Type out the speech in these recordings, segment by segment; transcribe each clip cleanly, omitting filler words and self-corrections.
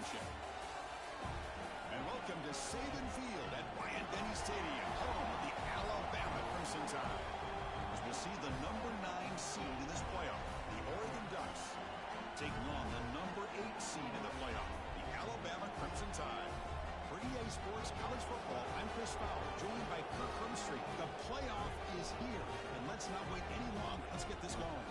championship. And welcome to Saban Field at Bryant-Denny Stadium, home of the Alabama Crimson Tide. As we'll see the number 9 seed in this playoff, the Oregon Ducks, taking on the number 8 seed in the playoff, the Alabama Crimson Tide. For EA Sports College Football, I'm Chris Fowler, joined by Kirk Hermstreet. The playoff is here, and let's not wait any longer. Let's get this going.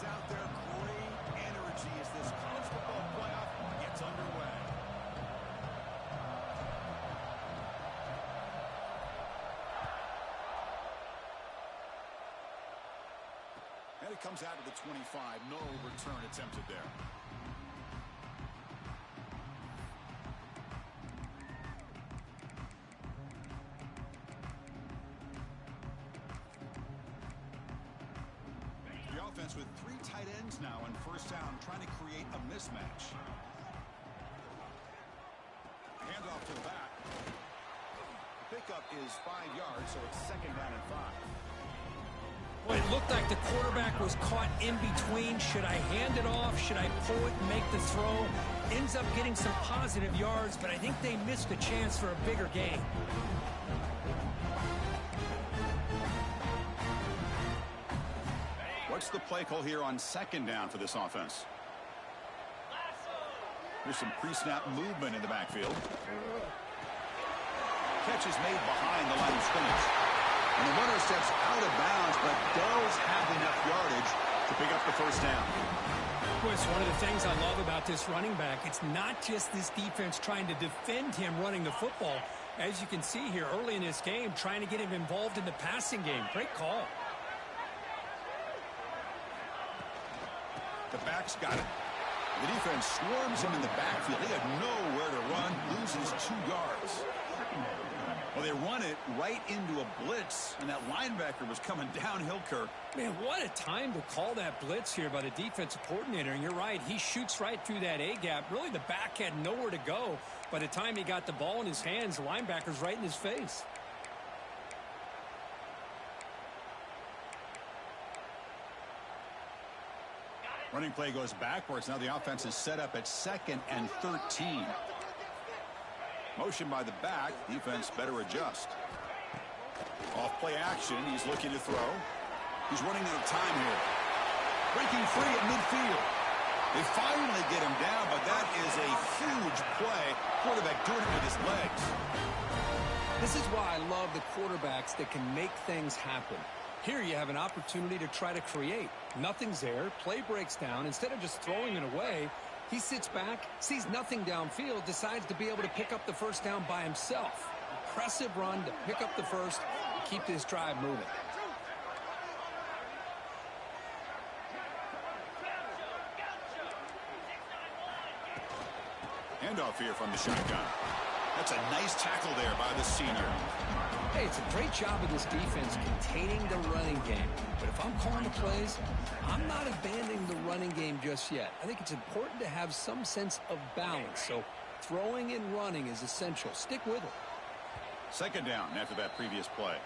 Out there, great energy as this college football playoff gets underway. And it comes out to the 25. No return attempted there. Offense with 3 tight ends now on first down, trying to create a mismatch. Handoff to the back. The pickup is 5 yards, so it's 2nd down and 5. Well, it looked like the quarterback was caught in between. Should I hand it off? Should I pull it and make the throw? Ends up getting some positive yards, but I think they missed a chance for a bigger gain. What's the play call here on 2nd down for this offense? There's some pre-snap movement in the backfield. Catch is made behind the line of scrimmage. And the runner steps out of bounds, but does have enough yardage to pick up the first down. Well, it's one of the things I love about this running back. It's not just this defense trying to defend him running the football. As you can see here early in this game, trying to get him involved in the passing game. Great call. The back's got it. The defense swarms him in the backfield. He had nowhere to run, loses 2 yards. Well, they run it right into a blitz, and that linebacker was coming downhill, Kirk. Man, what a time to call that blitz here by the defensive coordinator. And you're right, he shoots right through that A-gap. Really, the back had nowhere to go. By the time he got the ball in his hands, the linebacker's right in his face. Running play goes backwards. Now the offense is set up at 2nd and 13. Motion by the back. Defense better adjust. Off play action. He's looking to throw. He's running out of time here. Breaking free at midfield. They finally get him down, but that is a huge play. Quarterback doing it with his legs. This is why I love the quarterbacks that can make things happen. Here you have an opportunity to try to create. Nothing's there. Play breaks down. Instead of just throwing it away, he sits back, sees nothing downfield, decides to be able to pick up the first down by himself. Impressive run to pick up the first, keep this drive moving. Handoff here from the shotgun. That's a nice tackle there by the senior. Hey, it's a great job of this defense containing the running game. But if I'm calling the plays, I'm not abandoning the running game just yet. I think it's important to have some sense of balance. So throwing and running is essential. Stick with it. 2nd down after that previous play.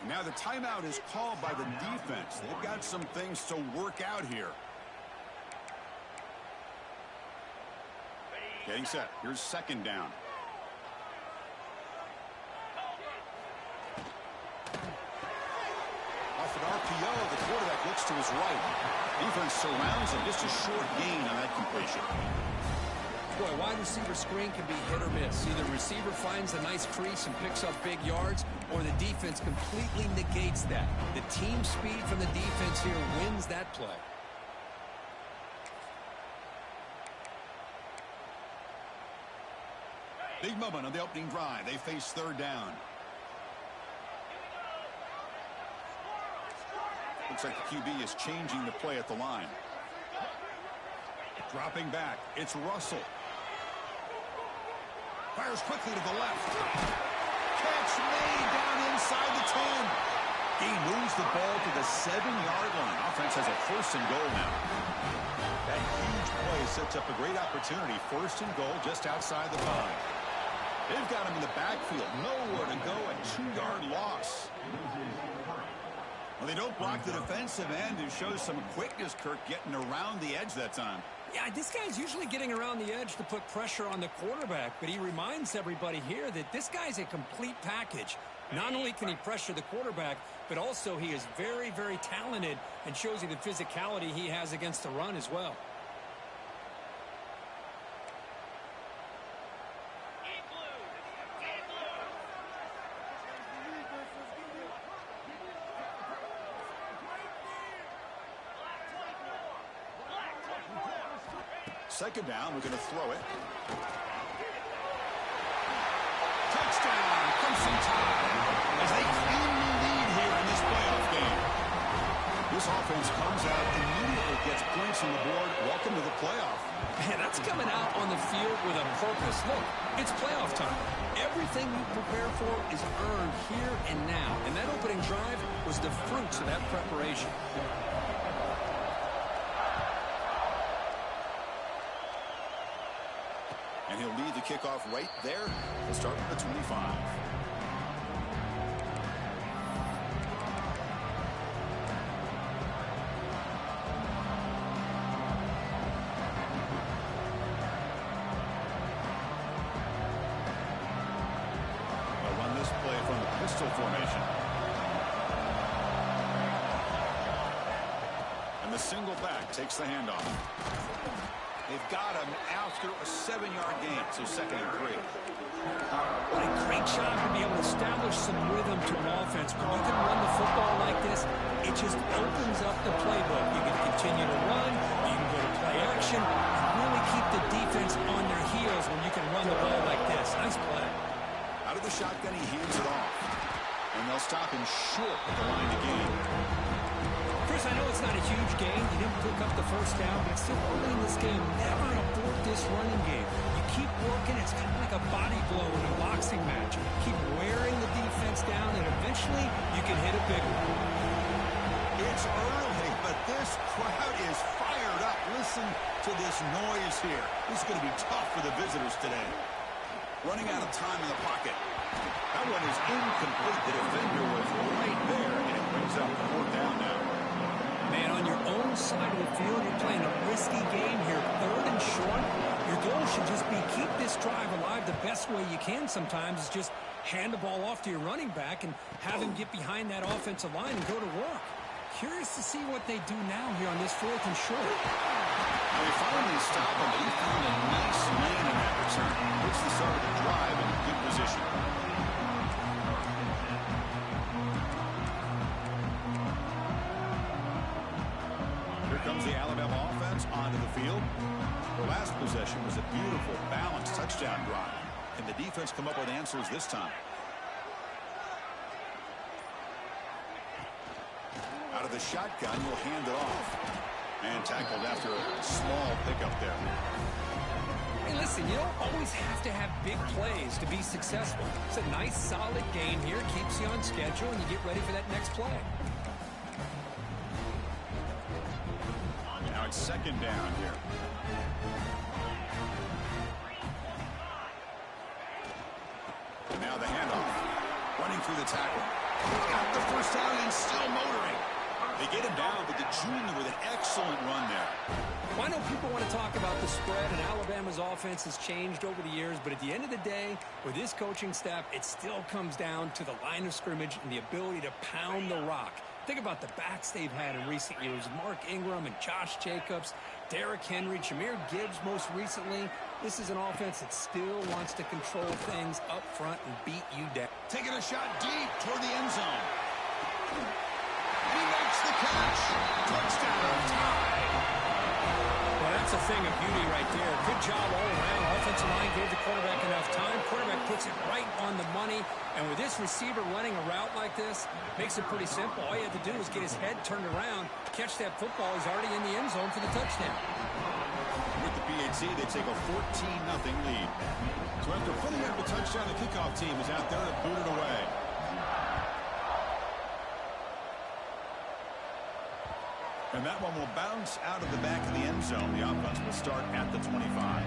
And now the timeout is called by the defense. They've got some things to work out here. Getting set. Here's 2nd down. Off an RPO, the quarterback looks to his right. Defense surrounds him. Just a short gain on that completion. Boy, wide receiver screen can be hit or miss. Either receiver finds a nice crease and picks up big yards, or the defense completely negates that. The team speed from the defense here wins that play. Big moment on the opening drive. They face 3rd down. Looks like the QB is changing the play at the line. Dropping back. It's Russell. Fires quickly to the left. Catch made down inside the 10. He moves the ball to the 7-yard line. offense has a 1st and goal now. That huge play sets up a great opportunity. 1st and goal just outside the 5. They've got him in the backfield. Nowhere to go. A 2-yard loss. Well, they don't block the defensive end, who shows some quickness, Kirk, getting around the edge that time. Yeah, this guy's usually getting around the edge to put pressure on the quarterback, but he reminds everybody here that this guy's a complete package. Not only can he pressure the quarterback, but also he is very, very talented and shows you the physicality he has against the run as well. Second down, we're going to throw it. Touchdown, Crimson Tide, as they claim the lead here in this playoff game. This offense comes out immediately, gets points on the board. Welcome to the playoff. Man, that's coming out on the field with a purpose. Look, it's playoff time. Everything you prepare for is earned here and now. And that opening drive was the fruits of that preparation. And he'll lead the kickoff right there. He'll start with the 25. They'll run this play from the pistol formation. And the single back takes the handoff. They've got him after a 7-yard gain, so 2nd and 3. What a great job to be able to establish some rhythm to an offense. When you can run the football like this, it just opens up the playbook. You can continue to run, you can go to play action, and really keep the defense on their heels when you can run the ball like this. Nice play. Out of the shotgun, he hands it off. And they'll stop him short at the line to gain. Chris, I know it's not a huge gain. You didn't pick up the 1st down, but it's still early in this game. Never abort this running game. You keep working. It's kind of like a body blow in a boxing match. Keep wearing the defense down, and eventually you can hit a big one. It's early, but this crowd is fired up. Listen to this noise here. This is going to be tough for the visitors today. Running out of time in the pocket. That one is incomplete. The defender was right there, and it brings up 4th down now. Man, on your own side of the field, you're playing a risky game here. 3rd and short. Your goal should just be keep this drive alive the best way you can sometimes is just hand the ball off to your running back and have him get behind that offensive line and go to work. Curious to see what they do now here on this 4th and short. Now they finally stop him, but he found a nice lane in that return. Puts the start of the drive in good position. Comes the Alabama offense onto the field. The last possession was a beautiful, balanced touchdown drive. Can the defense come up with answers this time? Out of the shotgun, will hand it off. And tackled after a small pickup there. Hey, listen, you don't always have to have big plays to be successful. It's a nice, solid game here. Keeps you on schedule, and you get ready for that next play. Now it's 2nd down here. And now the handoff. Running through the tackle. Got the 1st down and still motoring. They get him down, but the junior with an excellent run there. Well, I know people want to talk about the spread, and Alabama's offense has changed over the years, but at the end of the day, with this coaching staff, it still comes down to the line of scrimmage and the ability to pound the rock. Think about the backs they've had in recent years. Mark Ingram and Josh Jacobs, Derrick Henry, Jahmyr Gibbs most recently. This is an offense that still wants to control things up front and beat you down. Taking a shot deep toward the end zone. He makes the catch. Touchdown, tie. Well, that's a thing of beauty right there. Good job all around. Offensive line gave the quarterback enough time. Quarterback puts it right on the money. And with this receiver running a route like this, makes it pretty simple. All you have to do is get his head turned around, catch that football. He's already in the end zone for the touchdown. With the PAT, they take a 14-0 lead. So after putting up a touchdown, the kickoff team is out there to boot it away. And that one will bounce out of the back of the end zone. The offense will start at the 25.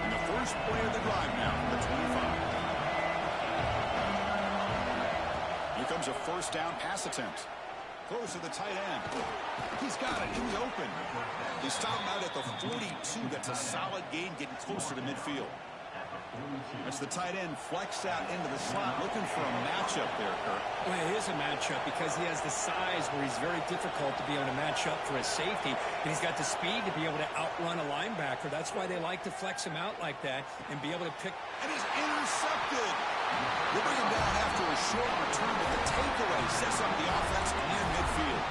And the first play of the drive now from the 25. Here comes a first down pass attempt. Close to the tight end. He's got it in the open. He stopped out at the 42. That's a solid gain, getting closer to midfield. That's the tight end flexed out into the slot, looking for a matchup there, Kirk. Well, it is a matchup because he has the size where he's very difficult to be able to match up for a safety, and he's got the speed to be able to outrun a linebacker. That's why they like to flex him out like that and be able to pick. And he's intercepted. They bring him down after a short return, but the takeaway sets up the offense near midfield.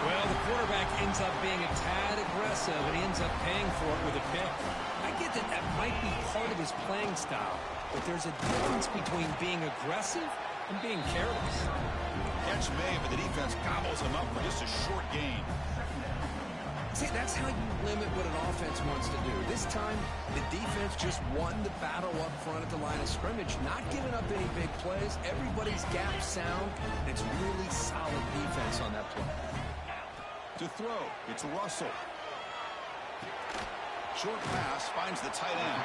Well, the quarterback ends up being a tad aggressive, and he ends up paying for it with a pick. I get that that might be part of his playing style, but there's a difference between being aggressive and being careless. Catch made, but the defense gobbles him up for just a short gain. See, that's how you limit what an offense wants to do. This time, the defense just won the battle up front at the line of scrimmage, not giving up any big plays. Everybody's gap sound, and it's really solid defense on that play. To throw, it's Russell. Short pass finds the tight end.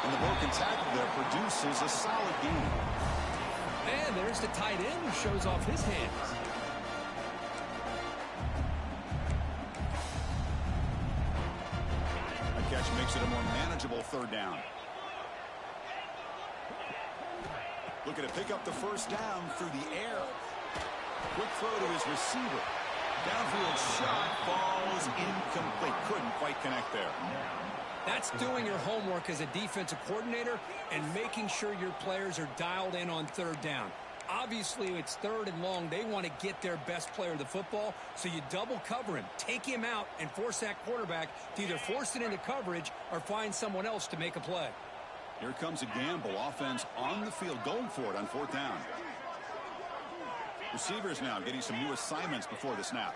And the broken tackle there produces a solid gain. And there's the tight end who shows off his hands. A catch makes it a more manageable third down. Looking to pick up the first down through the air. Quick throw to his receiver. Downfield shot falls incomplete. Couldn't quite connect there. That's doing your homework as a defensive coordinator and making sure your players are dialed in on third down. Obviously, it's third and long. They want to get their best player of the football, so you double cover him, take him out, and force that quarterback to either force it into coverage or find someone else to make a play. Here comes a gamble. Offense on the field, going for it on fourth down. Receivers now getting some new assignments before the snap.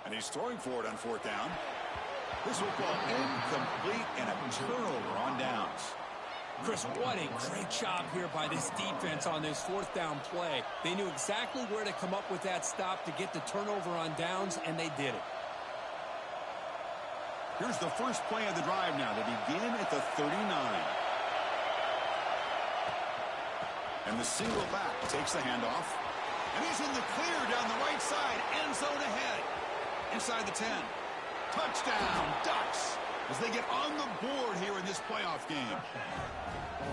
And he's throwing for it on fourth down. This will fall incomplete and a turnover on downs. Chris, what a great job here by this defense on this fourth down play. They knew exactly where to come up with that stop to get the turnover on downs, and they did it. Here's the first play of the drive now. They begin at the 39. And the single back takes the handoff. And he's in the clear down the right side. End zone ahead. Inside the 10. Touchdown, Ducks, as they get on the board here in this playoff game.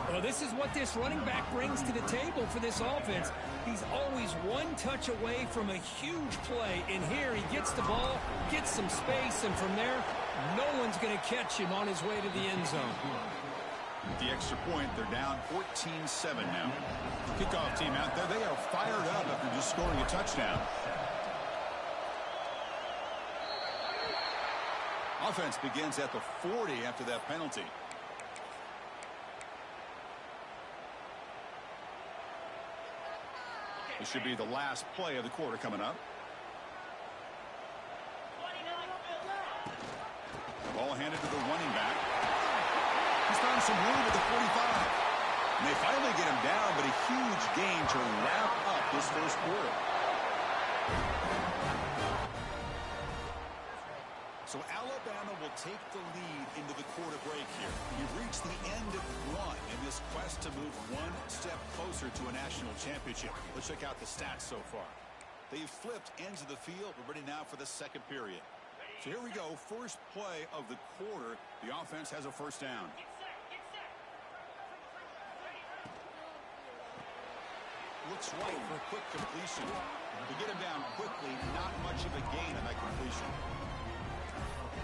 Well, this is what this running back brings to the table for this offense. He's always one touch away from a huge play. And here he gets the ball, gets some space, and from there, no one's going to catch him on his way to the end zone. With the extra point, they're down 14-7 now. Kickoff team out there, they are fired up after just scoring a touchdown. Offense begins at the 40 after that penalty. This should be the last play of the quarter coming up. Ball handed to the running back. He's found some room at the 45. And they finally get him down, but a huge gain to wrap up this first quarter. So Alabama will take the lead into the quarter break here. We've reached the end of one in this quest to move one step closer to a national championship. Let's check out the stats so far. They've flipped ends of the field. We're ready now for the second period. So here we go. First play of the quarter. The offense has a first down. Looks right for a quick completion. To get him down quickly, not much of a gain on that completion.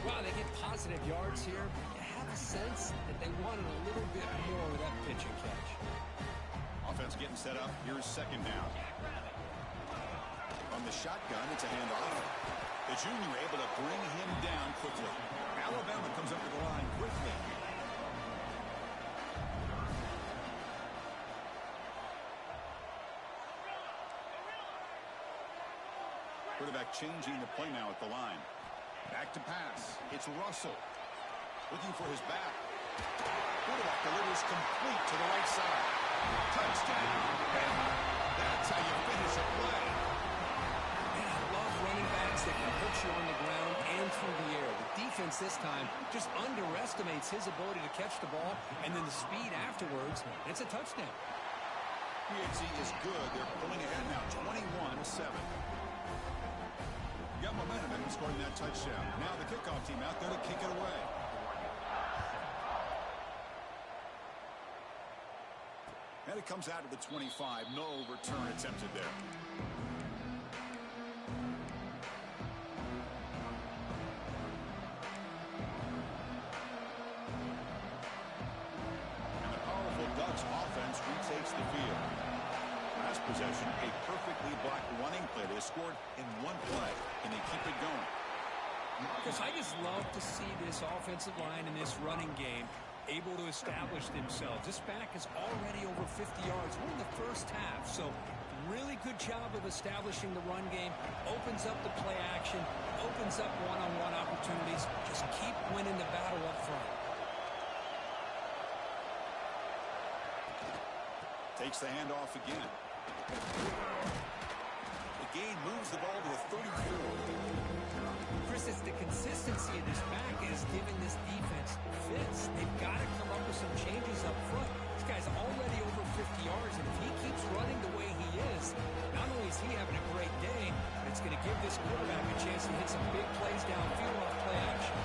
Wow, they get positive yards here. You have a sense that they wanted a little bit more of that pitch and catch. Offense getting set up. Here's second down. On the shotgun, it's a handoff. The junior able to bring him down quickly. Alabama comes up to the line quickly. Quarterback changing the play now at the line. Back to pass. It's Russell. Looking for his back. Quarterback is complete to the right side. Touchdown, Bama. That's how you finish a play. Man, I love running backs that can put you on the ground and through the air. The defense this time just underestimates his ability to catch the ball, and then the speed afterwards. It's a touchdown. PHC is good. They're pulling ahead now, 21-7. Got momentum in scoring that touchdown. Now the kickoff team out there to kick it away. And it comes out to the 25. No return attempted there. And the powerful Ducks offense retakes the field. Last possession, a perfectly blocked running play. They scored in one play, and they keep it going. Because I just love to see this offensive line in this running game able to establish themselves. This back is already over 50 yards. We're in the first half, so really good job of establishing the run game. Opens up the play action, opens up one-on-one opportunities. Just keep winning the battle up front. Takes the handoff again. The gain moves the ball to the 34. Chris, it's the consistency of this back is giving this defense fits. They've got to come up with some changes up front. This guy's already over 50 yards, and if he keeps running the way he is, not only is he having a great day, but it's going to give this quarterback a chance to hit some big plays downfield off play action.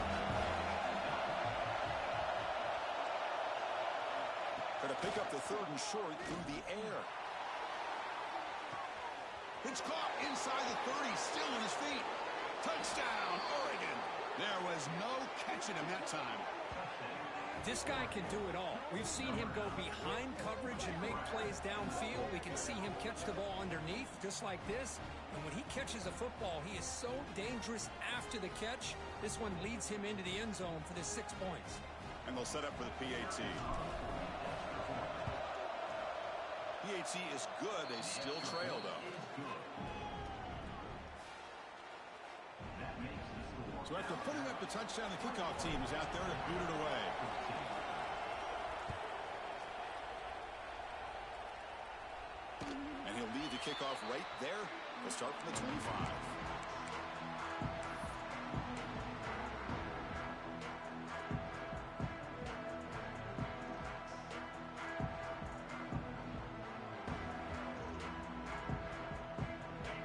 Going to pick up the 3rd and short through the air. It's caught inside the 30, still on his feet. Touchdown, Oregon. There was no catching him that time. This guy can do it all. We've seen him go behind coverage and make plays downfield. We can see him catch the ball underneath, just like this. And when he catches a football, he is so dangerous after the catch. This one leads him into the end zone for the 6 points. And they'll set up for the PAT. PAT is good. They still trail, though. So after putting up the touchdown, the kickoff team is out there to boot it away. And he'll lead the kickoff right there. They'll start from the 25.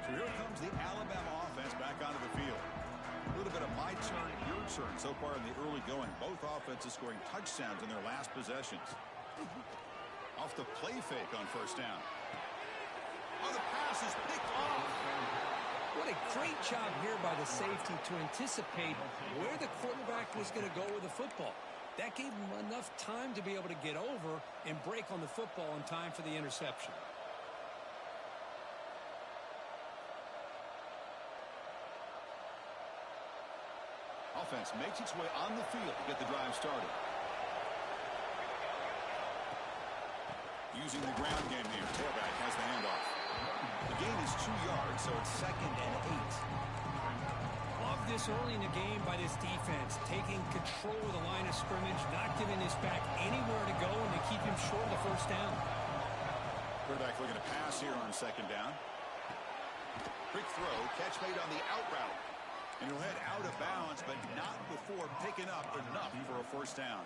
So here comes the Alabama offense back onto the field. A little bit of my turn, your turn so far in the early going. Both offenses scoring touchdowns in their last possessions. Off the play fake on first down. Oh, the pass is picked off. What a great job here by the safety to anticipate where the quarterback was going to go with the football. That gave him enough time to be able to get over and break on the football in time for the interception. Offense makes its way on the field to get the drive started. Using the ground game here. Tailback has the handoff. The gain is 2 yards, so it's 2nd and 8. Love this early in the game by this defense, taking control of the line of scrimmage, not giving this back anywhere to go, and to keep him short of the first down. Quarterback looking to pass here on 2nd down. Quick throw, catch made on the out route. And he'll head out of bounds, but not before picking up enough for a first down.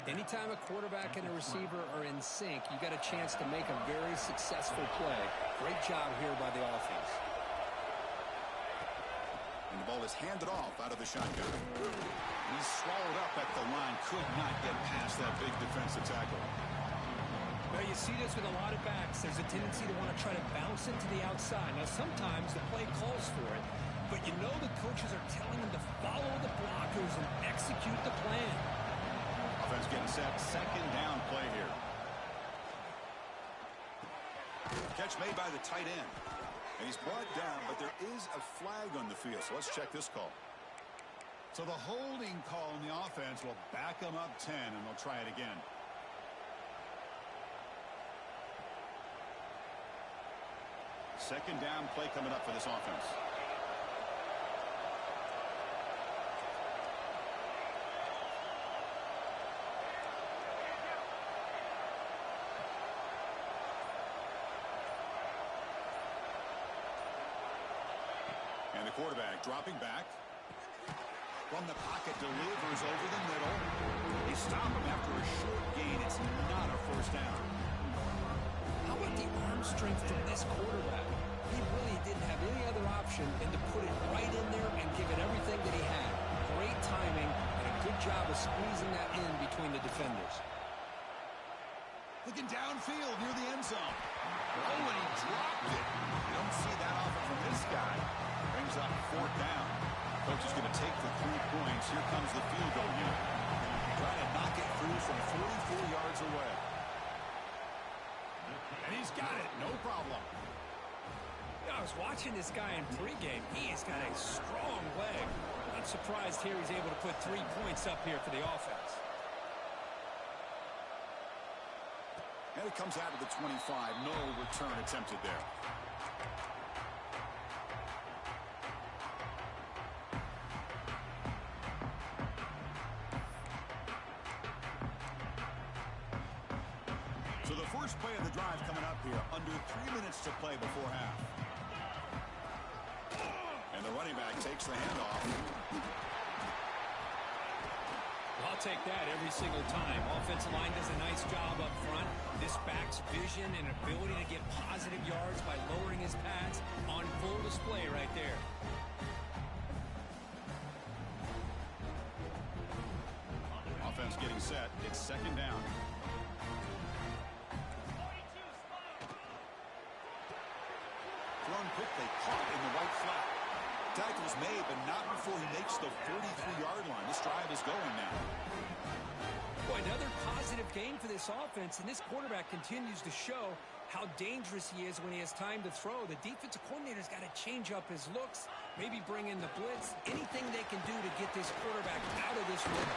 Anytime a quarterback and a receiver are in sync, you got a chance to make a very successful play. Great job here by the offense. And the ball is handed off out of the shotgun. He's swallowed up at the line, could not get past that big defensive tackle. Well, you see this with a lot of backs. There's a tendency to want to try to bounce into the outside. Now, sometimes the play calls for it, but you know the coaches are telling them to follow the blockers and execute the plan. Offense getting set. 2nd down play here. Catch made by the tight end. And he's brought down, but there is a flag on the field. So let's check this call. So the holding call in the offense will back them up 10, and they'll try it again. Second down play coming up for this offense. The quarterback dropping back. From the pocket, delivers over the middle. They stop him after a short gain. It's not a first down. How about the arm strength from this quarterback? He really didn't have any other option than to put it right in there and give it everything that he had. Great timing and a good job of squeezing that in between the defenders. Looking downfield near the end zone. Oh, and he dropped it. You don't see that often from this guy. Brings up fourth down. Coach is going to take the 3 points. Here comes the field goal unit. Trying to knock it through from 44 yards away. And he's got it. No problem. I was watching this guy in pregame. He's got a strong leg. Not surprised here he's able to put 3 points up here for the offense. And it comes out of the 25. No return attempted there. So the first play of the drive coming up here. Under 3 minutes to play before half. And the running back takes the handoff. I'll take that every single time. Offensive line does a nice job up front. This back's vision and ability to get positive yards by lowering his pads on full display right there. Offense getting set. It's second down. Thrown quickly, caught in the right flat. Tackle's made, but not before he makes the 43-yard line. This drive is going now. Boy, another positive game for this offense, and this quarterback continues to show how dangerous he is when he has time to throw. The defensive coordinator's got to change up his looks, maybe bring in the blitz, anything they can do to get this quarterback out of this rhythm.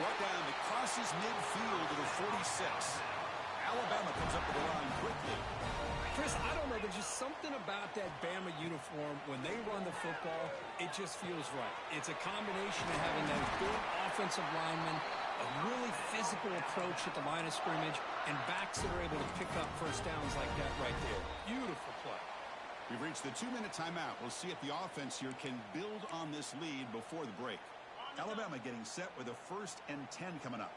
Brought down, it crosses midfield to the 46. Alabama comes up with the line quickly. Chris, I don't know. There's just something about that Bama uniform. When they run the football, it just feels right. It's a combination of having those big offensive linemen, a really physical approach at the line of scrimmage, and backs that are able to pick up first downs like that right there. Beautiful play. We've reached the 2-minute timeout. We'll see if the offense here can build on this lead before the break. Alabama getting set with a 1st and 10 coming up.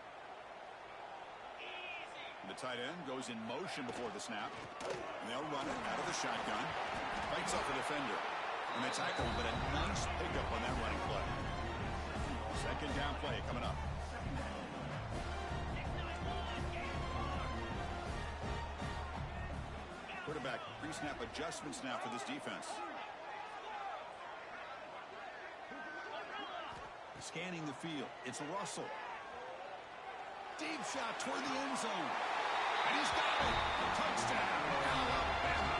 The tight end goes in motion before the snap. And they'll run it out of the shotgun. Fights off a defender. And they tackle him, but a nice pickup on that running play. Second down play coming up. Quarterback pre-snap adjustments now for this defense. Scanning the field. It's Russell. Deep shot toward the end zone. And he's got it. Touchdown, Alabama.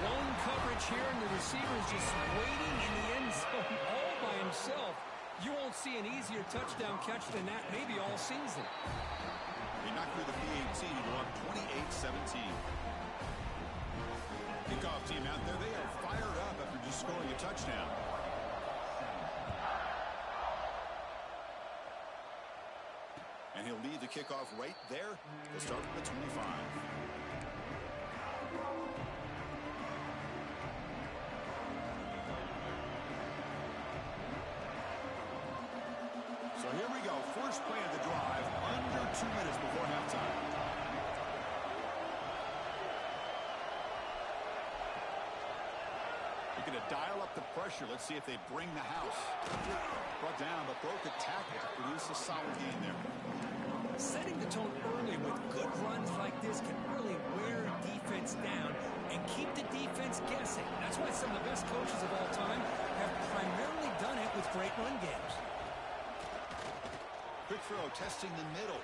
One coverage here, and the receiver is just waiting in the end zone all by himself. You won't see an easier touchdown catch than that maybe all season. He knocked through the PAT to go up 28-17. Kickoff team out there. They are fired up after just scoring a touchdown. And he'll lead the kickoff right there. They'll start from the 25. So here we go. First play of the drive. Under 2 minutes before halftime. They're going to dial up the pressure. Let's see if they bring the house. Brought down, but broke a tackle to produce a solid gain there. Setting the tone early with good runs like this can really wear a defense down and keep the defense guessing. That's why some of the best coaches of all time have primarily done it with great run games. Quick throw, testing the middle.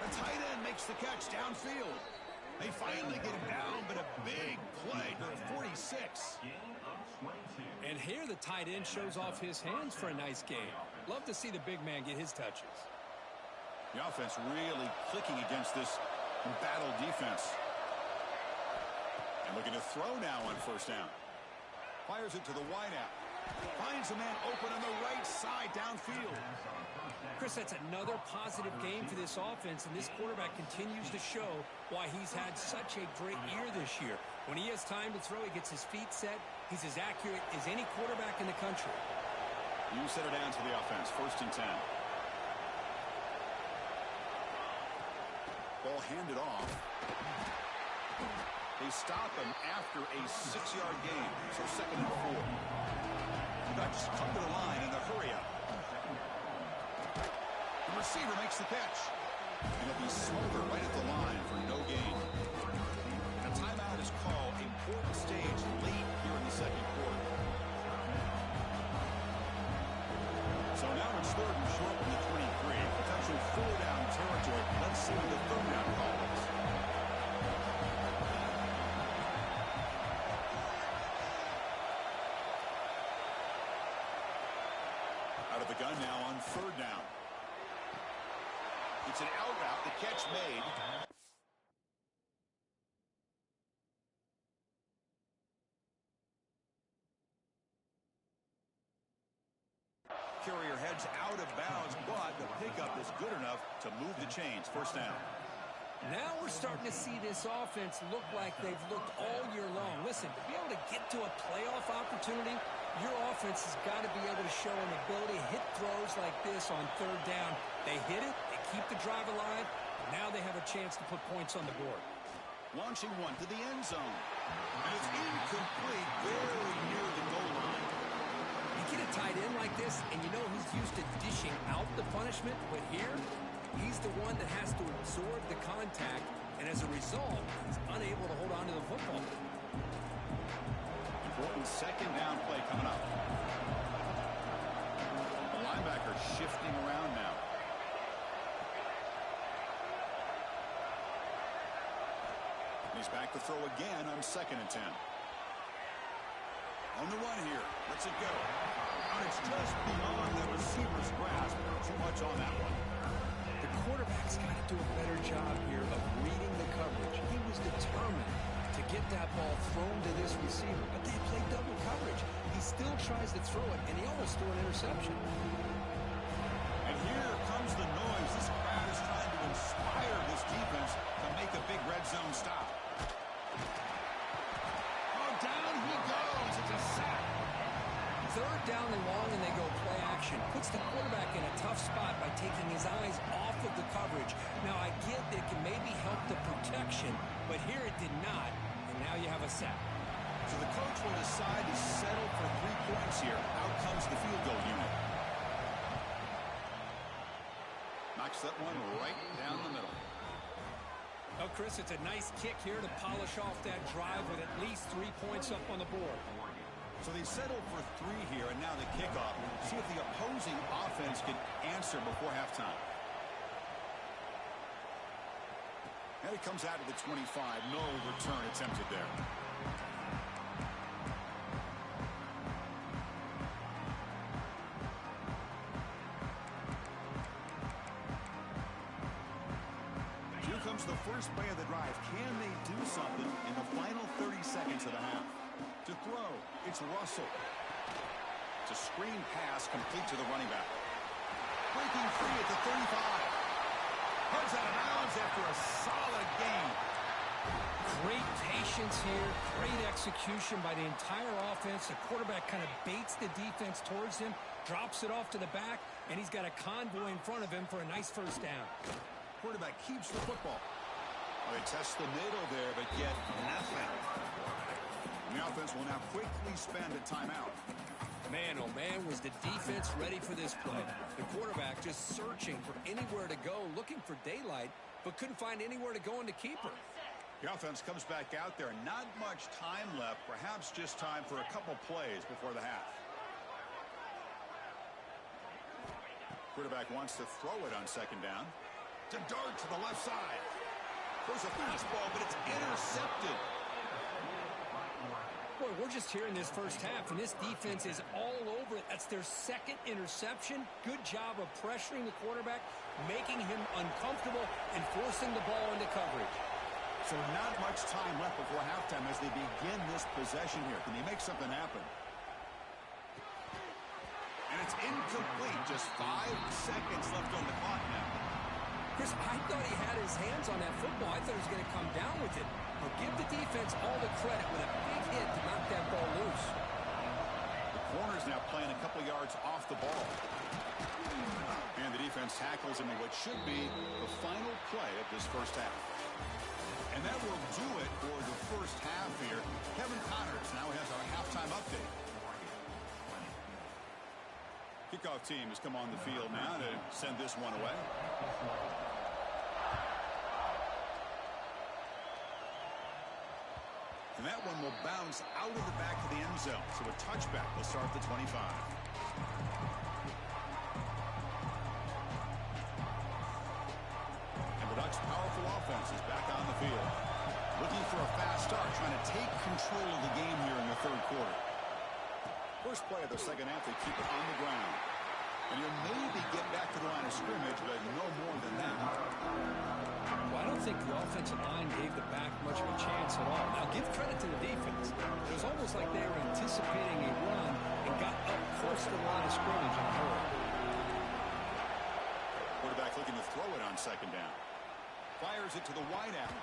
The tight end makes the catch downfield. They finally get him down, but a big play to the 46. And here the tight end shows off his hands for a nice game. Love to see the big man get his touches. The offense really clicking against this embattled defense. And looking to throw now on first down. Fires it to the wideout. Finds a man open on the right side downfield. Chris, that's another positive game for this offense, and this quarterback continues to show why he's had such a great year this year. When he has time to throw, he gets his feet set. He's as accurate as any quarterback in the country. You set it down to the offense. 1st and 10. Ball handed off. They stop him after a 6-yard gain. So 2nd and 4. Just come to the line in the hurry up. The receiver makes the catch. And it'll be Smolder right at the line for no gain. A timeout is called. Important stage late here in the 2nd quarter. So now it's 3rd and short from the 23. Potential 4-down territory. Let's see what the 3rd down call is. Out of the gun now on 3rd down. It's an out route. The catch made. Carrier heads out of bounds, but the pickup is good enough to move the chains. 1st down. Now we're starting to see this offense look like they've looked all year long. Listen, to be able to get to a playoff opportunity, your offense has got to be able to show an ability to hit throws like this on 3rd down. They hit it, they keep the drive alive, and now they have a chance to put points on the board. Launching one to the end zone. And it's incomplete, very near the goal line. You get a tight end like this, and you know he's used to dishing out the punishment, but here, he's the one that has to absorb the contact, and as a result, he's unable to hold on to the football. Important 2nd down play coming up. The linebacker shifting around now. He's back to throw again on 2nd and 10. On the run here. Lets it go. And it's just beyond the receiver's grasp. Too much on that one. The quarterback's got to do a better job here of reading the coverage. He was determined to get that ball thrown to this receiver, but they played double coverage. He still tries to throw it, and he almost threw an interception. And here comes the noise. This crowd is trying to inspire this defense to make a big red zone stop. Oh, down he goes. It's a sack. 3rd down and long, and they go play action. Puts the quarterback in a tough spot by taking his eyes off of the coverage. Now, I get that it can maybe help the protection, but here it did not, and now you have a sack. So the coach will decide to settle for 3 points here. Out comes the field goal unit. Knocks that one right down the middle. Oh, Chris, it's a nice kick here to polish off that drive with at least 3 points up on the board. So they settle for 3 here, and now the kickoff. See if the opposing offense can answer before halftime. And it comes out of the 25. No return attempted there. Here comes the first play of the drive. Can they do something in the final 30 seconds of the half? To throw, it's Russell. It's a screen pass complete to the running back. Breaking free at the 35. Comes out of bounds after a solid gain. Great patience here, great execution by the entire offense. The quarterback kind of baits the defense towards him, drops it off to the back, and he's got a convoy in front of him for a nice 1st down. Quarterback keeps the football. Well, they test the middle there, but get nothing. And the offense will now quickly spend a timeout. Man, oh man, was the defense ready for this play. The quarterback just searching for anywhere to go, looking for daylight, but couldn't find anywhere to go in the keeper. The offense comes back out there. Not much time left. Perhaps just time for a couple plays before the half. Quarterback wants to throw it on 2nd down. To dart to the left side. Throws a fastball, but it's intercepted. Boy, we're just here in this 1st half, and this defense is all over it. That's their 2nd interception. Good job of pressuring the quarterback, making him uncomfortable, and forcing the ball into coverage. So not much time left before halftime as they begin this possession here. Can they make something happen? And And it's incomplete. Just 5 seconds left on the clock now. Chris, I thought he had his hands on that football. I thought he was going to come down with it. But give the defense all the credit with a big hit to knock that ball loose. The corner's now playing a couple yards off the ball. And the defense tackles him in what should be the final play of this first half. And that will do it for the first half here. Kevin Connors now has our halftime update. Kickoff team has come on the field now to send this one away. And that one will bounce out of the back of the end zone. So a touchback will start the 25. And the Ducks' powerful offense is back on the field. Looking for a fast start, trying to take control of the game here in the third quarter. First play of the second half, they keep it on the ground. And you'll maybe get back to the line of scrimmage, but no more than that. Well, I don't think the offensive line gave the back much of a chance at all. Now, give credit to the defense. It was almost like they were anticipating a run and got up close to the line of scrimmage in a hurry. Quarterback looking to throw it on second down. Fires it to the wide out.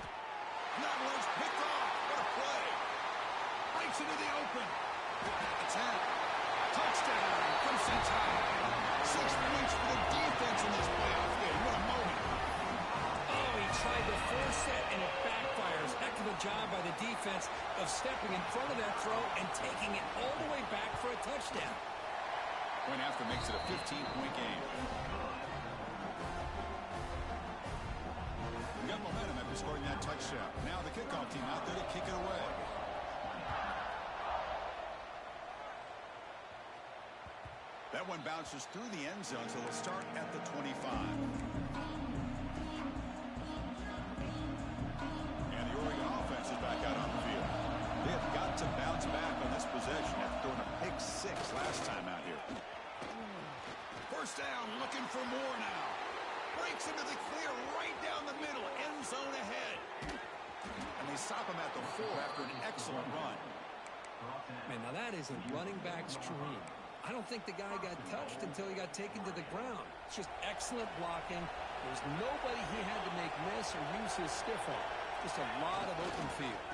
Not once picked off. What a play. Breaks into the open. It's out. Touchdown. Crimson Tide. 6 points for the defense in this playoff game. What a moment. Oh, he tried to force it, and it backfires. Heck of a job by the defense of stepping in front of that throw and taking it all the way back for a touchdown. Point after makes it a 15-point game. We got momentum after scoring that touchdown. Now the kickoff team out there to kick it away. That one bounces through the end zone, so they'll start at the 25. And the Oregon offense is back out on the field. They have got to bounce back on this possession after throwing a pick 6 last time out here. First down, looking for more now. Breaks into the clear right down the middle, end zone ahead. And they stop him at the 4 after an excellent run. Man, now that is a running back's dream. I don't think the guy got touched until he got taken to the ground. It's just excellent blocking. There's nobody he had to make miss or use his stiff arm. Just a lot of open field.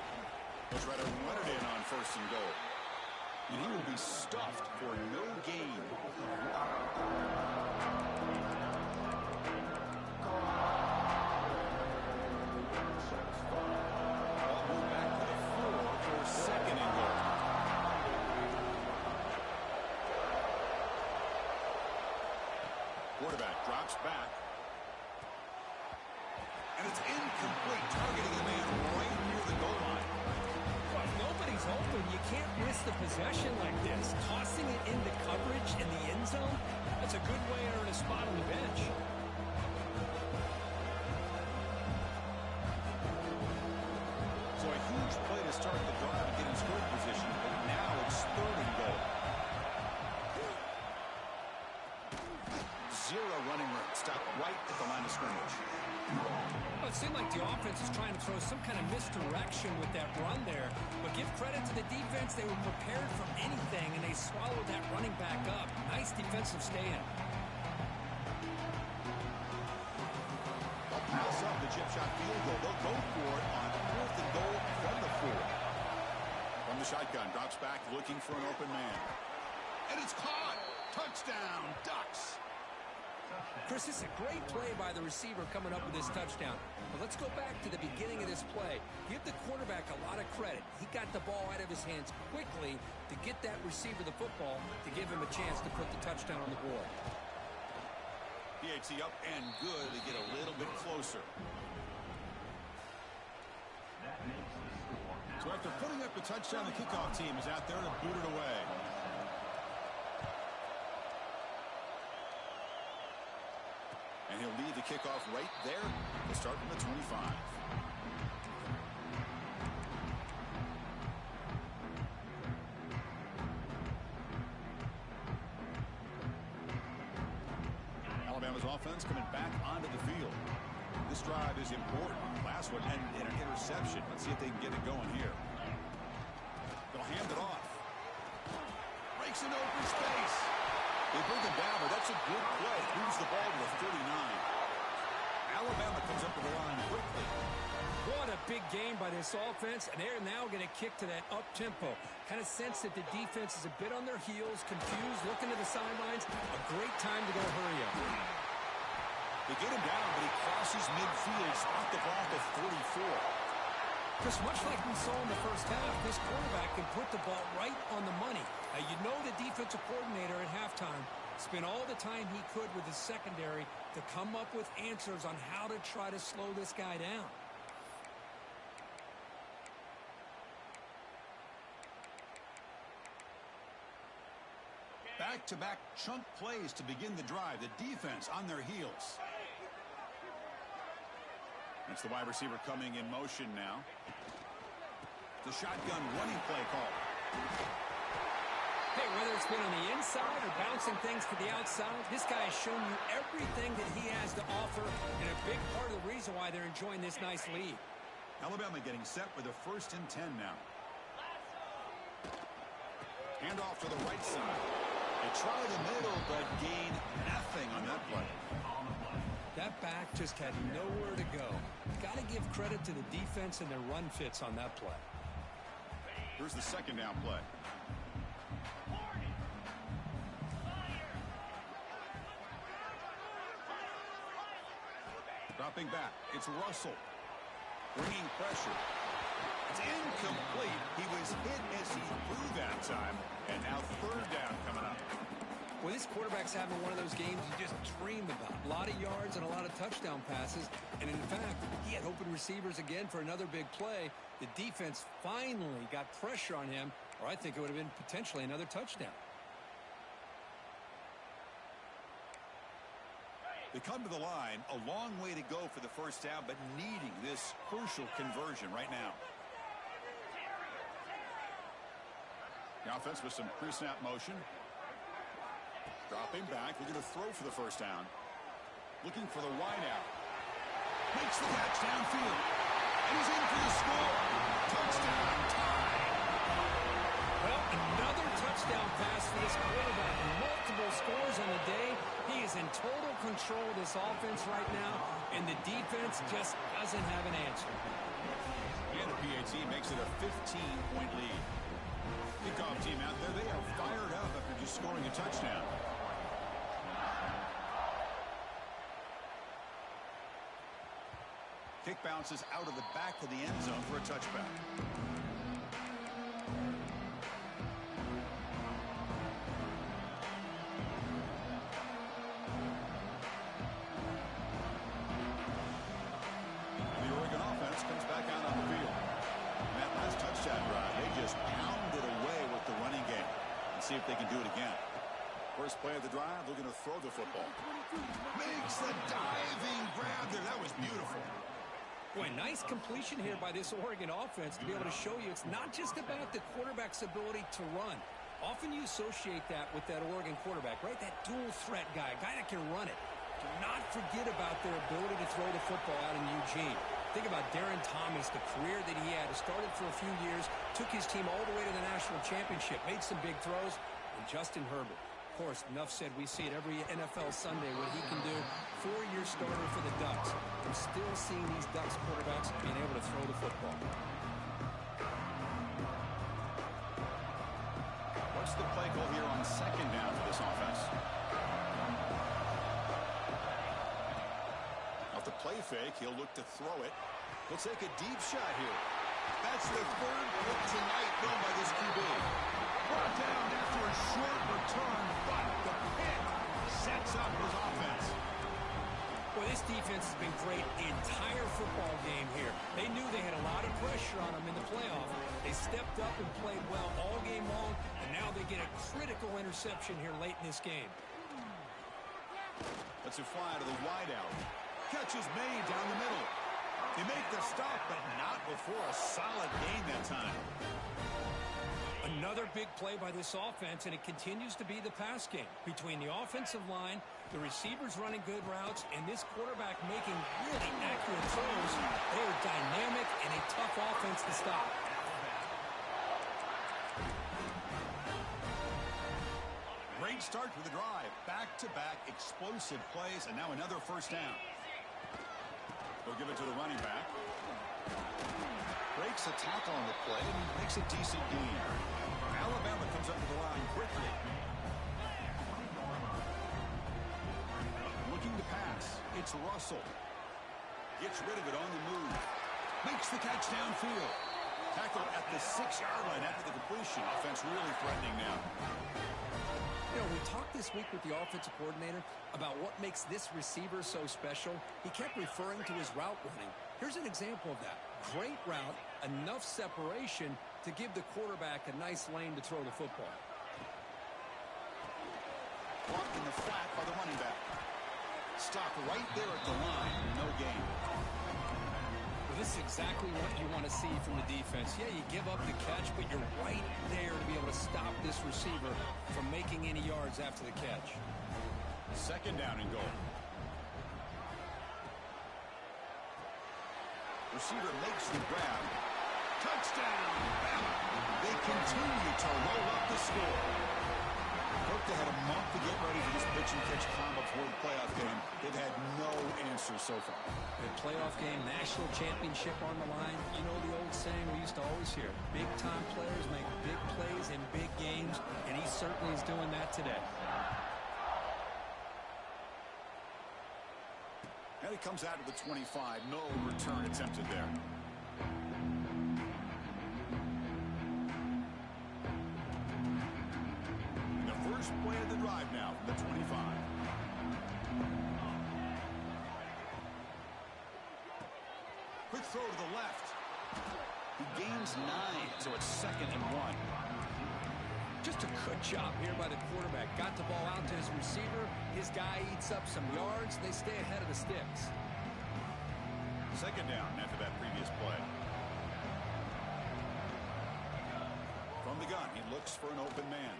He'll try to run it in on first and goal. And he will be stuffed for no gain. Ball moved back to the 4 for second and goal. Quarterback drops back. And it's incomplete, targeting a man right near the goal line. Well, if nobody's open, you can't miss the possession like this. Tossing it into coverage in the end zone, that's a good way to earn a spot on the bench. So a huge play to start the drive and get in scoring position, but now it's third and goal. Zero running room, stopped right at the line of scrimmage. Well, it seemed like the offense is trying to throw some kind of misdirection with that run there. But give credit to the defense. They were prepared for anything, and they swallowed that running back up. Nice defensive stand. They'll pass up the chip shot field goal. They'll go for it on fourth and goal from the 4. From the shotgun, drops back, looking for an open man. And it's caught. Touchdown, Ducks. Chris, this is a great play by the receiver coming up with this touchdown. But let's go back to the beginning of this play. Give the quarterback a lot of credit. He got the ball out of his hands quickly to get that receiver the football to give him a chance to put the touchdown on the board. PAT up and good to get a little bit closer. So after putting up the touchdown, the kickoff team is out there to boot it away. And he'll lead the kickoff right there to start from the 25. Alabama's offense coming back onto the field. This drive is important. Last one ended in an interception. Let's see if they can get it going here. They'll hand it off. Breaks into open space. They bring him down, but that's a good play. Moves the ball to the 39. Alabama comes up to the line quickly. What a big game by this offense, and they're now going to kick to that up-tempo. Kind of sense that the defense is a bit on their heels, confused, looking to the sidelines. A great time to go hurry up. They get him down, but he crosses midfield, spot the block at 44. Just much like we saw in the first half, this quarterback can put the ball right on the money. Now, you know the defensive coordinator at halftime spent all the time he could with his secondary to come up with answers on how to try to slow this guy down. Back-to-back chunk plays to begin the drive. The defense on their heels. That's the wide receiver coming in motion now. The shotgun running play call. Hey, whether it's been on the inside or bouncing things to the outside, this guy has shown you everything that he has to offer, and a big part of the reason why they're enjoying this nice lead. Alabama getting set with a 1st and 10 now. Hand off to the right side. They try the middle, but gain nothing on that play. That back just had nowhere to go. Got to give credit to the defense and their run fits on that play. Here's the 2nd down play. Dropping back. It's Russell. Bringing pressure. It's incomplete. He was hit as he threw that time. And now 3rd down coming up. Well, this quarterback's having one of those games you just dream about. A lot of yards and a lot of touchdown passes. And in fact, he had open receivers again for another big play. The defense finally got pressure on him, or I think it would have been potentially another touchdown. They come to the line, a long way to go for the 1st down, but needing this crucial conversion right now. The offense with some pre-snap motion. Dropping back, looking to throw for the 1st down. Looking for the wideout. Makes the catch downfield. And he's in for the score. Touchdown, tie. Well, another touchdown pass for this quarterback. Multiple scores on the day. He is in total control of this offense right now, and the defense just doesn't have an answer. And the PAT makes it a 15-point lead. Kickoff team out there, they are fired up after just scoring a touchdown. Kick bounces out of the back of the end zone for a touchback. And the Oregon offense comes back out on the field. And that last touchdown drive, they just pounded away with the running game. And see if they can do it again. First play of the drive, looking to throw the football. Makes the diving grab there. That was beautiful. Boy, nice completion here by this Oregon offense to be able to show you it's not just about the quarterback's ability to run. Often you associate that with that Oregon quarterback, right? That dual threat guy, a guy that can run it. Do not forget about their ability to throw the football out in Eugene. Think about Darren Thomas, the career that he had. He started for a few years, took his team all the way to the national championship, made some big throws, and Justin Herbert. Of course, enough said, we see it every NFL Sunday what he can do. 4-year starter for the Ducks. I'm still seeing these Ducks quarterbacks being able to throw the football. What's the play call here on 2nd down for this offense? Off the play fake, he'll look to throw it. He'll take a deep shot here. That's the 3rd pick tonight thrown by this QB. Brought down after a short return, but the pick sets up his offense. Well, this defense has been great the entire football game here. They knew they had a lot of pressure on them in the playoff. They stepped up and played well all game long, and now they get a critical interception here late in this game. Let's it fly to the wideout. Catch is made down the middle. They make the stop, but not before a solid gain that time. Another big play by this offense, and it continues to be the pass game. Between the offensive line, the receivers running good routes, and this quarterback making really accurate throws, they are dynamic and a tough offense to stop. Great start for the drive. Back-to-back explosive plays, and now another first down. They'll give it to the running back. Breaks a tackle on the play and makes a decent gain. Alabama comes up to the line quickly. Looking to pass. It's Russell. Gets rid of it on the move. Makes the catch downfield. Tackled at the 6-yard line after the completion. Offense really threatening now. You know, we talked this week with the offensive coordinator about what makes this receiver so special. He kept referring to his route running. Here's an example of that. Great route, enough separation to give the quarterback a nice lane to throw the football. Blocked in the flat by the running back. Stop right there at the line. No gain. Well, this is exactly what you want to see from the defense. Yeah, you give up the catch, but you're right there to be able to stop this receiver from making any yards after the catch. Second down and goal. Receiver makes the grab. Touchdown! Bama. They continue to roll up the score. Hope they had a month to get ready for this pitch and catch combo before the playoff game. They've had no answers so far. The playoff game, national championship on the line. You know the old saying we used to always hear. Big-time players make big plays in big games, and he certainly is doing that today. And it comes out to the 25. No return attempted there. The first play of the drive now from the 25. Quick throw to the left. He gains 9, so it's 2nd and 1. Just a good job here by the quarterback. Got the ball out to his receiver. His guy eats up some yards. They stay ahead of the sticks. Second down after that previous play. From the gun, he looks for an open man.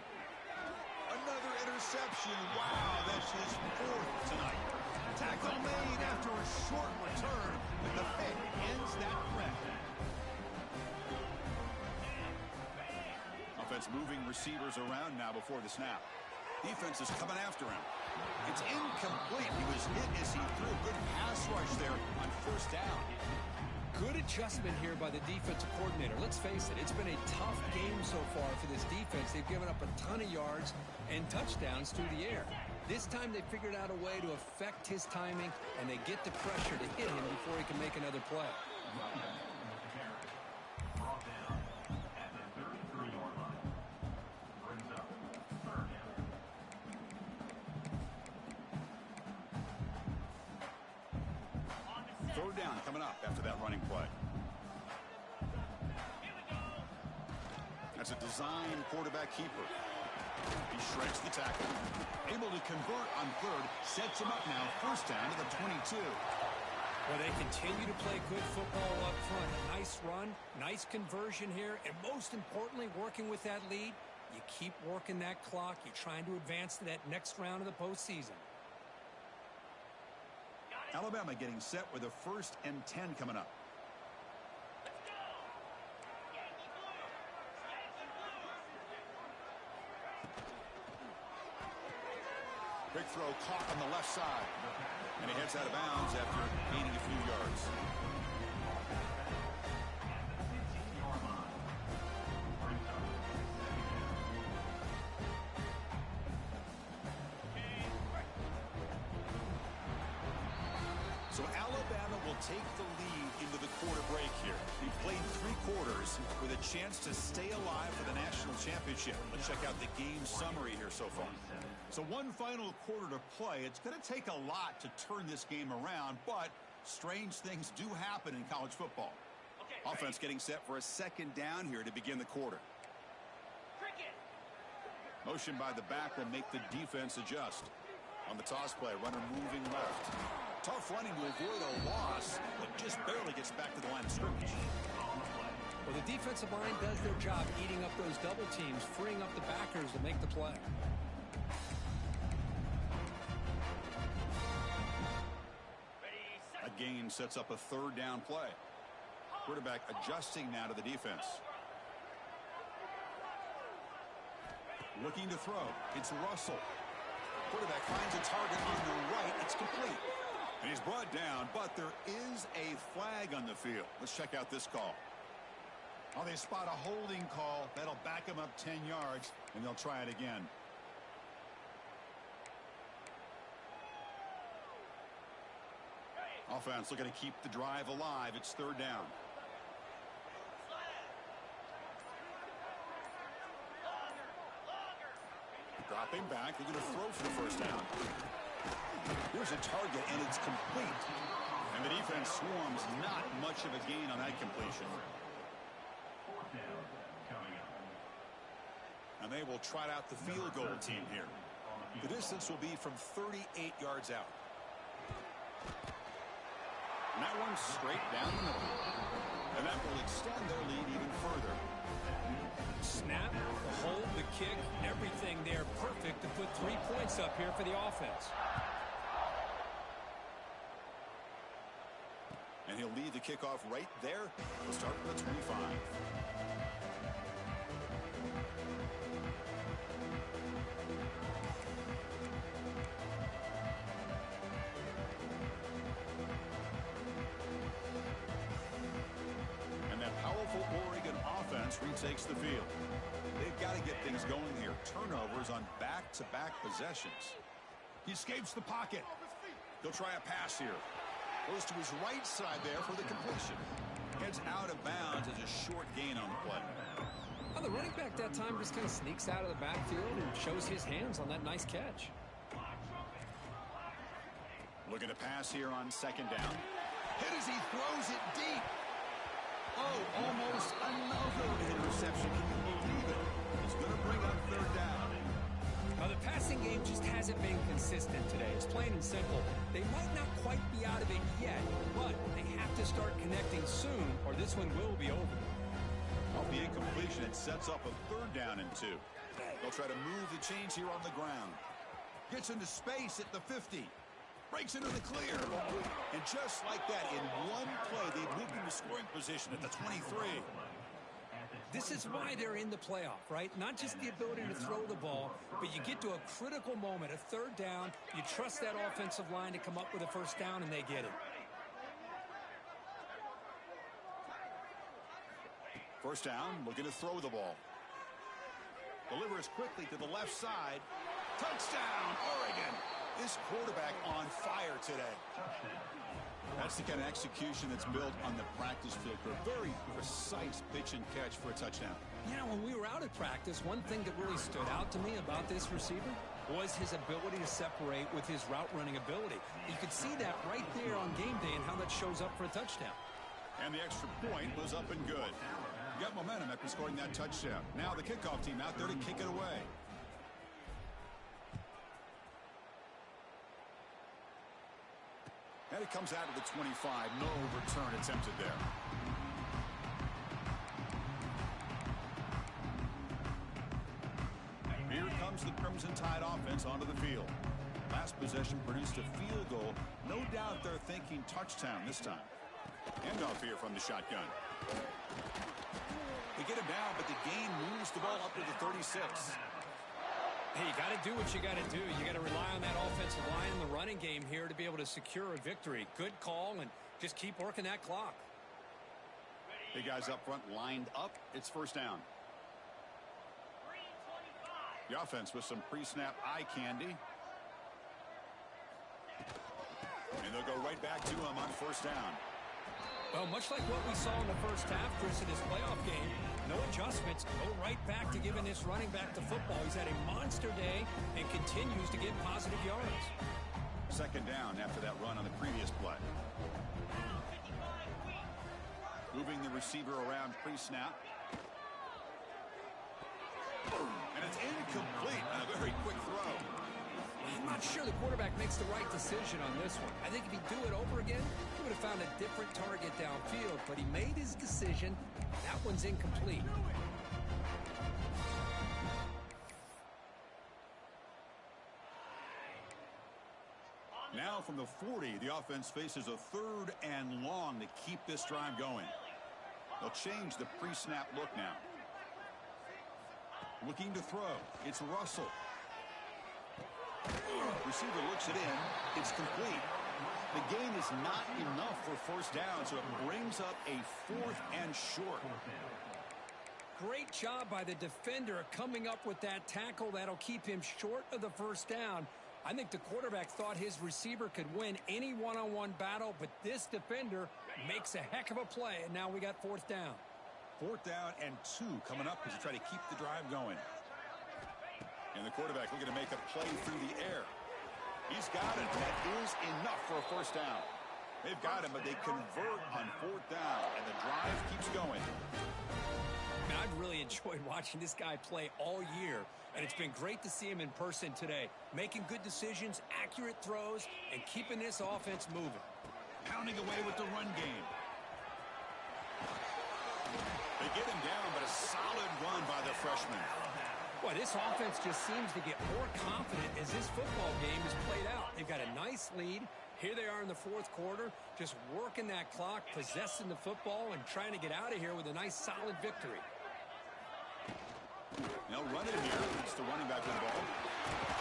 Another interception. Wow, that's his 4th tonight. Tackle made after a short return. The pick ends that threat. Offense moving receivers around now before the snap. Defense is coming after him. It's incomplete. He was hit as he threw. Good pass rush there on first down. Good adjustment here by the defensive coordinator. Let's face it, it's been a tough game so far for this defense. They've given up a ton of yards and touchdowns through the air. This time they figured out a way to affect his timing, and they get the pressure to hit him before he can make another play. Third down coming up after that running play. That's a design quarterback keeper. He shreds the tackle. Able to convert on third. Sets him up now. First down to the 22. Well, they continue to play good football up front. A nice run, nice conversion here, and most importantly, working with that lead, you keep working that clock. You're trying to advance to that next round of the postseason. Alabama getting set with a 1st and 10 coming up. Quick throw caught on the left side. And he heads out of bounds after gaining a few yards. So Alabama will take the lead into the quarter break here. He played 3 quarters with a chance to stay alive for the national championship. Let's check out the game summary here so far. So one final quarter to play. It's going to take a lot to turn this game around, but strange things do happen in college football. Offense getting set for a 2nd down here to begin the quarter. Motion by the back will make the defense adjust. On the toss play, runner moving left. Tough running to avoid a loss, but just barely gets back to the line of scrimmage. Well, the defensive line does their job eating up those double teams, freeing up the backers to make the play. A gain sets up a 3rd down play. Quarterback adjusting now to the defense. Looking to throw. It's Russell. Quarterback finds a target on the right. It's complete. And he's brought down, but there is a flag on the field. Let's check out this call. Oh, they spot a holding call. That'll back him up 10 yards, and they'll try it again. Offense looking to keep the drive alive. It's third down. Dropping back. They're going to throw for the first down. Here's a target, and it's complete. And the defense swarms. Not much of a gain on that completion. And they will trot out the field goal team here. The distance will be from 38 yards out. And that one's straight down the middle. And that will extend their lead even further. Snap, the hold, the kick, everything there perfect to put 3 points up here for the offense. And he'll lead the kickoff right there. We'll start from the 25. And that powerful Oregon offense retakes the field. They've got to get things going here. Turnovers on back-to-back possessions. He escapes the pocket. He'll try a pass here. Goes to his right side there for the completion. Heads out of bounds as a short gain on the play. Well, the running back that time just kind of sneaks out of the backfield and shows his hands on that nice catch. Looking to pass here on second down. Hit as he throws it deep. Oh, almost another interception. Can you believe it? He's going to bring up third down. Now, the passing game just hasn't been consistent today. It's plain and simple. They might not quite be out of it yet, but they have to start connecting soon, or this one will be over. Off the incompletion, it sets up a third down and 2. They'll try to move the chains here on the ground. Gets into space at the 50. Breaks into the clear. And just like that, in one play, they've moved into scoring position at the 23. This is why they're in the playoff, right? Not just the ability to throw the ball, but you get to a critical moment, a third down. You trust that offensive line to come up with a first down, and they get it. First down, looking to throw the ball. Delivers quickly to the left side. Touchdown, Oregon. This quarterback on fire today. That's the kind of execution that's built on the practice field for a very precise pitch and catch for a touchdown. You know, when we were out at practice, one thing that really stood out to me about this receiver was his ability to separate with his route running ability. You could see that right there on game day and how that shows up for a touchdown. And the extra point was up and good. Got momentum after scoring that touchdown. Now the kickoff team out there to kick it away. And it comes out of the 25. No return attempted there. Here comes the Crimson Tide offense onto the field. Last possession produced a field goal. No doubt they're thinking touchdown this time. Handoff here from the shotgun. They get him down, but the gain moves the ball up to the 36. Hey, you got to do what you got to do. You got to rely on that offensive line in the running game here to be able to secure a victory. Good call, and just keep working that clock. Big guys up front lined up. It's first down. The offense with some pre-snap eye candy. And they'll go right back to him on first down. Well, much like what we saw in the first half, Chris, in this playoff game, no adjustments, go right back to giving this running back to football. He's had a monster day and continues to get positive yards. Second down after that run on the previous play. Moving the receiver around pre-snap. And it's incomplete on a very quick throw. I'm not sure the quarterback makes the right decision on this one. I think if he'd do it over again, he would have found a different target downfield, but he made his decision. That one's incomplete. Now from the 40, the offense faces a third and long to keep this drive going. They'll change the pre-snap look now. Looking to throw. It's Russell. Receiver looks it in. It's complete. The gain is not enough for first down, so it brings up a 4th and short. Great job by the defender coming up with that tackle. That'll keep him short of the first down. I think the quarterback thought his receiver could win any one-on-one battle, but this defender makes a heck of a play, and now we got 4th down. 4th down and 2 coming up as you try to keep the drive going. And the quarterback looking to make a play through the air. He's got it. That is enough for a first down. They've got him, but they convert on 4th down, and the drive keeps going. Man, I've really enjoyed watching this guy play all year, and it's been great to see him in person today, making good decisions, accurate throws, and keeping this offense moving. Pounding away with the run game. They get him down, but a solid run by the freshman. Boy, this offense just seems to get more confident as this football game is played out. They've got a nice lead. Here they are in the 4th quarter, just working that clock, possessing the football, and trying to get out of here with a nice, solid victory. They'll run it here. It's the running back with the ball.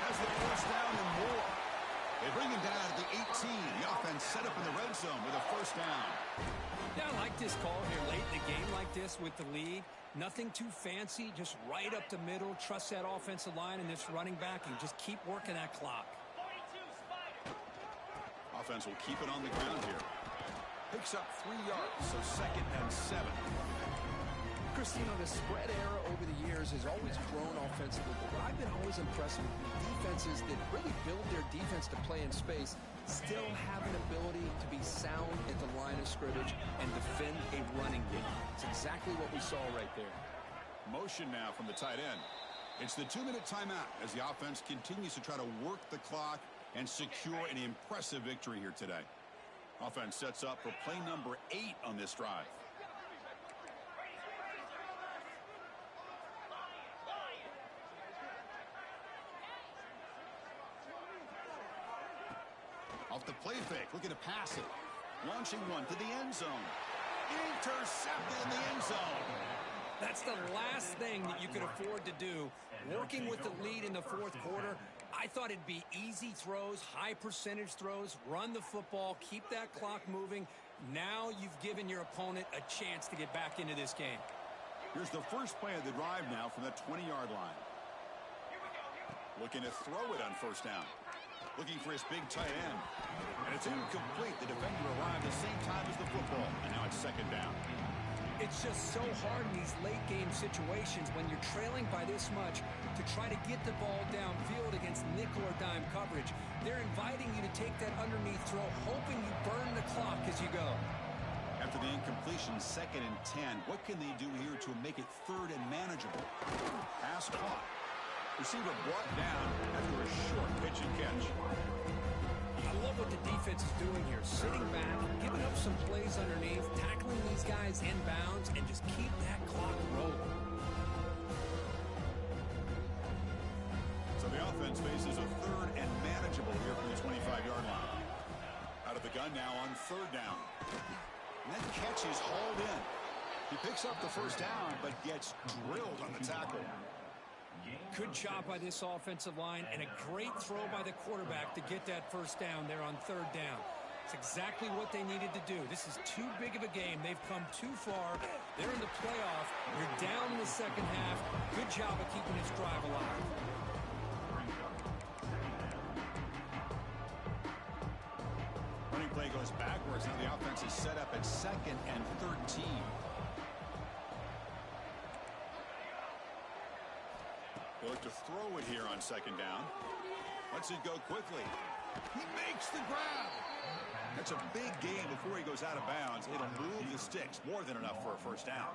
Has the first down and more. They bring him down at the 18. The offense set up in the red zone with a first down. Yeah, I like this call here late in the game like this with the lead. Nothing too fancy, just right up the middle. Trust that offensive line and this running back and just keep working that clock. Offense will keep it on the ground here. Picks up 3 yards, so 2nd and 7. Chris, you know, the spread era over the years has always grown offensively, but what I've been always impressed with defenses that really build their defense to play in space still have an ability to be sound at the line of scrimmage and defend a running game. It's exactly what we saw right there. Motion now from the tight end. It's the 2-minute timeout as the offense continues to try to work the clock and secure an impressive victory here today. Offense sets up for play number 8 on this drive. Off the play fake, looking to pass it. Launching one to the end zone. Intercepted in the end zone. That's the last thing that you could afford to do. Working with the lead in the 4th quarter, I thought it'd be easy throws, high percentage throws, run the football, keep that clock moving. Now you've given your opponent a chance to get back into this game. Here's the first play of the drive now from the 20-yard line. Looking to throw it on first down. Looking for his big tight end. And it's incomplete. The defender arrived at the same time as the football. And now it's 2nd down. It's just so hard in these late game situations when you're trailing by this much to try to get the ball downfield against nickel or dime coverage. They're inviting you to take that underneath throw, hoping you burn the clock as you go. After the incompletion, 2nd and 10. What can they do here to make it 3rd and manageable? Pass caught. Receiver brought down after a short pitch and catch. I love what the defense is doing here. Sitting back, giving up some plays underneath, tackling these guys in bounds, and just keep that clock rolling. So the offense faces a 3rd and manageable here from the 25-yard line. Out of the gun now on 3rd down. And that catch is hauled in. He picks up the first down, but gets drilled on the tackle. Good job by this offensive line and a great throw by the quarterback to get that first down there on 3rd down. It's exactly what they needed to do. This is too big of a game. They've come too far. They're in the playoff. You're down in the 2nd half. Good job of keeping this drive alive. Running play goes backwards. Now the offense is set up at 2nd and 13. They look to throw it here on 2nd down. Lets it go quickly. He makes the grab. That's a big gain before he goes out of bounds. It'll move the sticks. More than enough for a first down.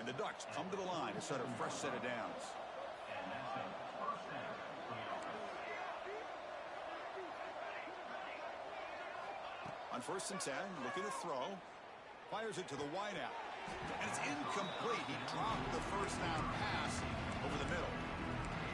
And the Ducks come to the line to start a fresh set of downs. On 1st and 10, looking to throw. Fires it to the wideout. And it's incomplete. He dropped the first down pass over the middle.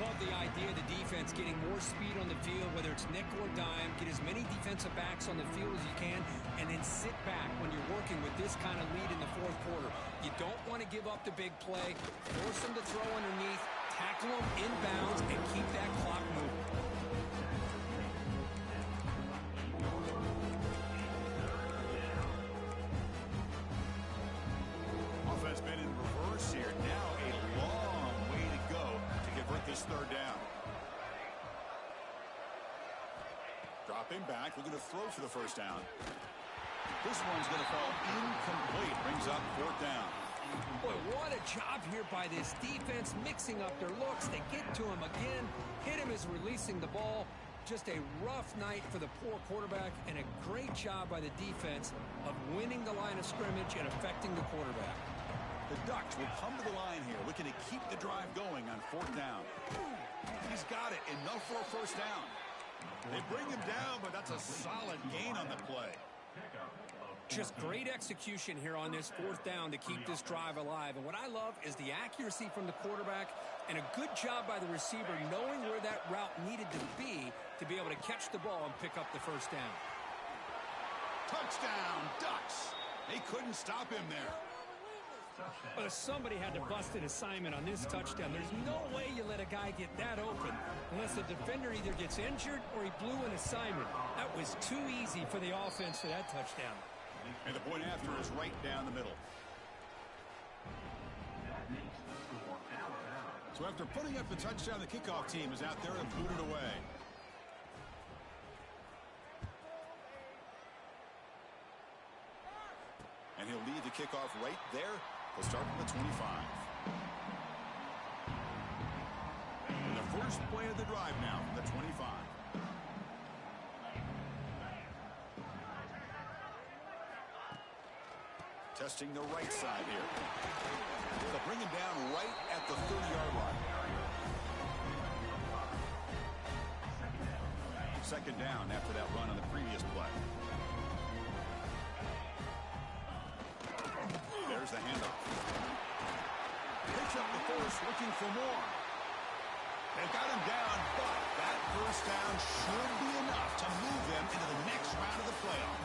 Love the idea of the defense getting more speed on the field, whether it's nickel or dime. Get as many defensive backs on the field as you can, and then sit back when you're working with this kind of lead in the 4th quarter. You don't want to give up the big play. Force them to throw underneath. tackle him inbounds and keep that clock moving. Offense been in reverse here. Now a long way to go to convert this third down. Dropping back, looking to throw for the first down. This one's going to fall incomplete. Brings up fourth down. Boy, what a job here by this defense, mixing up their looks. They get to him again, hit him as releasing the ball. Just a rough night for the poor quarterback, and a great job by the defense of winning the line of scrimmage and affecting the quarterback. The Ducks will come to the line here, looking to keep the drive going on fourth down. He's got it. Enough for a first down. They bring him down, but that's a solid gain on the play. Just great execution here on this fourth down to keep this drive alive. And what I love is the accuracy from the quarterback and a good job by the receiver knowing where that route needed to be able to catch the ball and pick up the first down. Touchdown, Ducks. They couldn't stop him there. But somebody had to bust an assignment on this touchdown. There's no way you let a guy get that open unless the defender either gets injured or he blew an assignment. That was too easy for the offense for that touchdown. And the point after is right down the middle. So after putting up the touchdown, the kickoff team is out there and boot it away. And he'll lead the kickoff right there. He'll start from the 25. And the first play of the drive now from the 25. Testing the right side here. They'll bring him down right at the 30-yard line. Second down after that run on the previous play. There's the handoff. Pitch up the force, looking for more. They've got him down, but that first down should be enough to move them into the next round of the playoff.